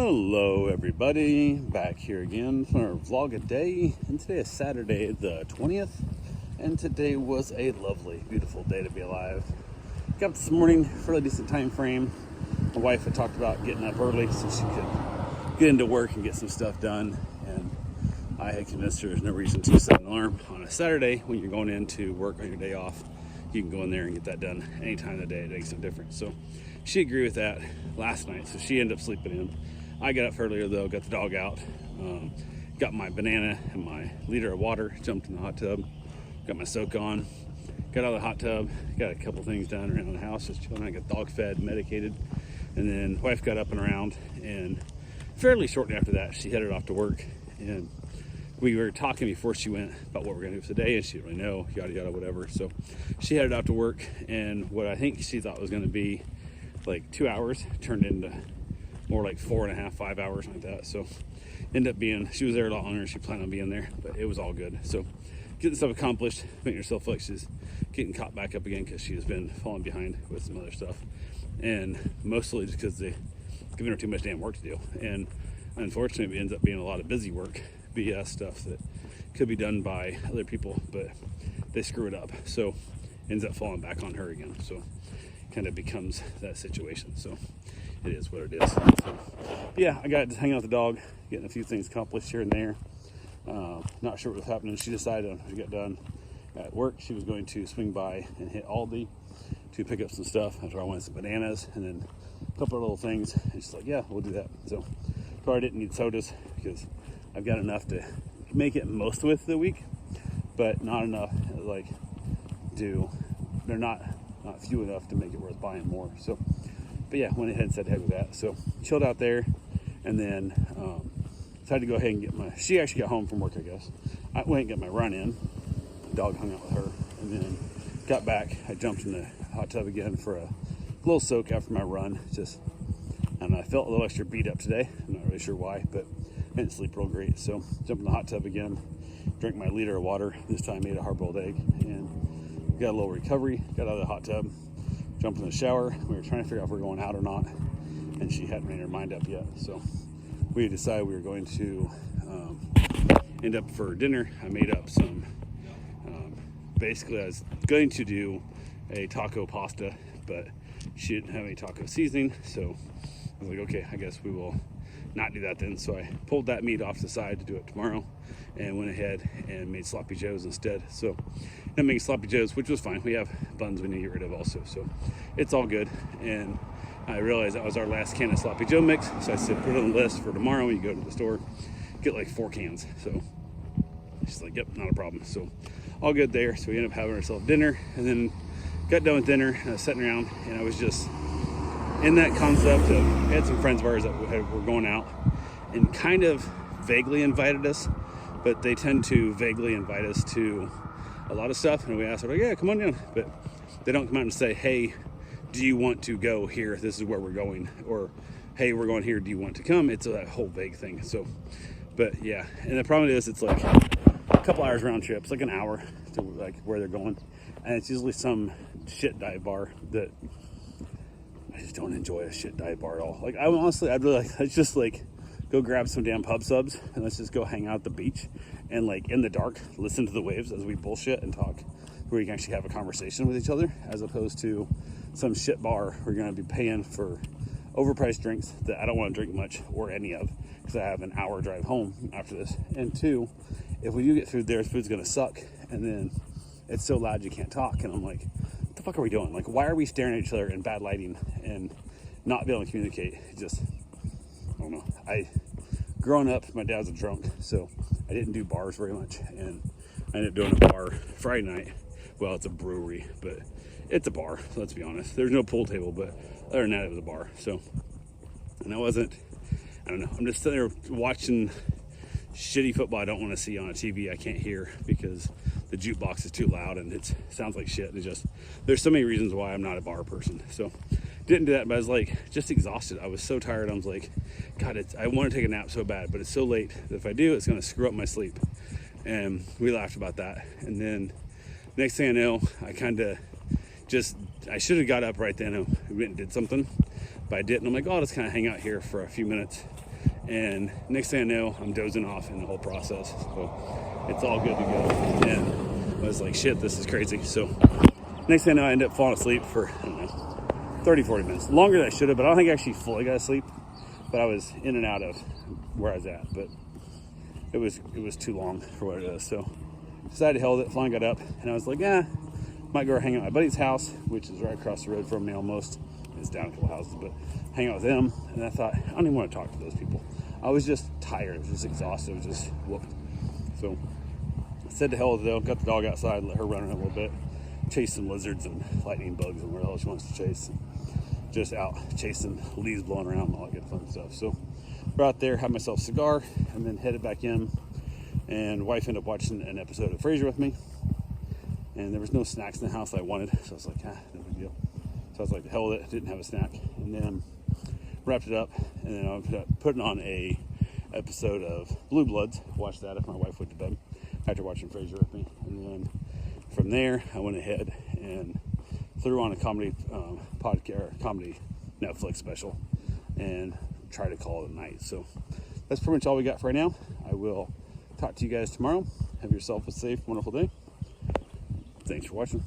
Hello everybody, back here again for our vlog a day, and today is Saturday the 20th, and today was a lovely, beautiful day to be alive. Got up this morning, fairly decent time frame. My wife had talked about getting up early so she could get into work and get some stuff done, and I had convinced her there's no reason to set an alarm on a Saturday when you're going into work on your day off. You can go in there and get that done any time of the day. It makes no difference. So she agreed with that last night, so she ended up sleeping in. I got up earlier though, got the dog out, got my banana and my liter of water, jumped in the hot tub, got my soak on, got out of the hot tub, got a couple things done around the house, just chilling. I got dog fed, medicated, and then wife got up and around, and fairly shortly after that, she headed off to work, and we were talking before she went about what we're gonna do for the day, and she didn't really know, yada yada, whatever. So she headed out to work, and what I think she thought was gonna be like 2 hours turned into more like 4.5, 5 hours like that. So ended up being, she was there a lot longer than she planned on being there, but it was all good. So getting stuff accomplished, making herself feel like she's getting caught back up again because she has been falling behind with some other stuff, and mostly just because they giving her too much damn work to do. And unfortunately it ends up being a lot of busy work, BS stuff that could be done by other people, but they screw it up, so ends up falling back on her again. So kind of becomes that situation. So it is what it is. So, yeah, I got to hang out with the dog, getting a few things accomplished here and there. Not sure what was happening. She decided when she got done at work, she was going to swing by and hit Aldi to pick up some stuff. After I wanted some bananas and then a couple of little things. And she's like, yeah, we'll do that. So probably didn't need sodas because I've got enough to make it most with the week, but not enough, like, they're not few enough to make it worth buying more. So but yeah, went ahead and said head with that. So chilled out there, and then decided to go ahead and get she actually got home from work, I guess. I went and got my run in. Dog hung out with her, and then got back. I jumped in the hot tub again for a little soak after my run. And I felt a little extra beat up today. I'm not really sure why, but I didn't sleep real great. So jumped in the hot tub again, drank my liter of water. This time made a hard-boiled egg, and got a little recovery. Got out of the hot tub, jumped in the shower. We were trying to figure out if we were going out or not, and she hadn't made her mind up yet. So we decided we were going to end up for dinner. I made up some, basically I was going to do a taco pasta, but she didn't have any taco seasoning. So I was like, okay, I guess we will not do that then. So I pulled that meat off the side to do it tomorrow, and went ahead and made sloppy joes instead. So I'm making sloppy joes, which was fine. We have buns we need to get rid of also, so it's all good. And I realized that was our last can of sloppy joe mix, so I said put it on the list for tomorrow when you go to the store, get like 4 cans. So she's like, yep, not a problem. So all good there. So we ended up having ourselves dinner, and then got done with dinner, and I was sitting around, and I was just in that concept of, I had some friends of ours that were going out and kind of vaguely invited us, but they tend to vaguely invite us to a lot of stuff, and we asked her, like, yeah, come on down, but they don't come out and say, hey, do you want to go here? This is where we're going, or hey, we're going here, do you want to come? It's a whole vague thing. So, but yeah, and the problem is it's like a couple hours round trip. It's like an hour to like where they're going, and it's usually some shit dive bar that I just don't enjoy. A shit dive bar at all. Like, I'd really like, let's just like go grab some damn pub subs and let's just go hang out at the beach and like in the dark listen to the waves as we bullshit and talk, where you can actually have a conversation with each other, as opposed to some shit bar we're going to be paying for overpriced drinks that I don't want to drink much or any of, because I have an hour drive home after this. And two, if we do get through there, food's going to suck, and then it's so loud you can't talk, and I'm like, what the fuck are we doing? Like, why are we staring at each other in bad lighting and not being able to communicate? Just, I don't know. Growing up, my dad's a drunk, so I didn't do bars very much, and I ended up doing a bar Friday night. Well, it's a brewery, but it's a bar, so let's be honest. There's no pool table, but other than that, it was a bar. So, and I don't know, I'm just sitting there watching shitty football I don't want to see on a TV I can't hear because the jukebox is too loud and it sounds like shit. And there's so many reasons why I'm not a bar person. So didn't do that, but I was like just exhausted. I was so tired. I was like, God, I want to take a nap so bad, but it's so late that if I do, it's going to screw up my sleep. And we laughed about that. And then next thing I know, I should have got up right then and went and did something, but I didn't. I'm like, oh, I'll just kind of hang out here for a few minutes And next thing I know, I'm dozing off in the whole process. So it's all good to go. And I was like, shit, this is crazy. So next thing I know, I end up falling asleep for, I don't know, 30, 40 minutes. Longer than I should have, but I don't think I actually fully got asleep. But I was in and out of where I was at. But it was too long for what it is. So decided to hold it. Finally got up, and I was like, might go hang out at my buddy's house, which is right across the road from me almost. It's down a couple houses, but hang out with them. And I thought, I don't even want to talk to those people. I was just tired. I was just exhausted. I was just whooped. So I said to hell with it though. Got the dog outside, let her run around a little bit, chase some lizards and lightning bugs and where else she wants to chase. Just out chasing leaves blowing around and all that good fun stuff. So we're out there, had myself a cigar, and then headed back in. And wife ended up watching an episode of Frasier with me. And there was no snacks in the house that I wanted. So I was like, no big deal. So I was like, the hell with it. Didn't have a snack. And then wrapped it up. And then I was putting on a episode of Blue Bloods. Watched that if my wife went to bed after watching Frasier with me. And then from there, I went ahead and threw on a comedy podcast or comedy Netflix special and tried to call it a night. So that's pretty much all we got for right now. I will talk to you guys tomorrow. Have yourself a safe, wonderful day. Thanks for watching.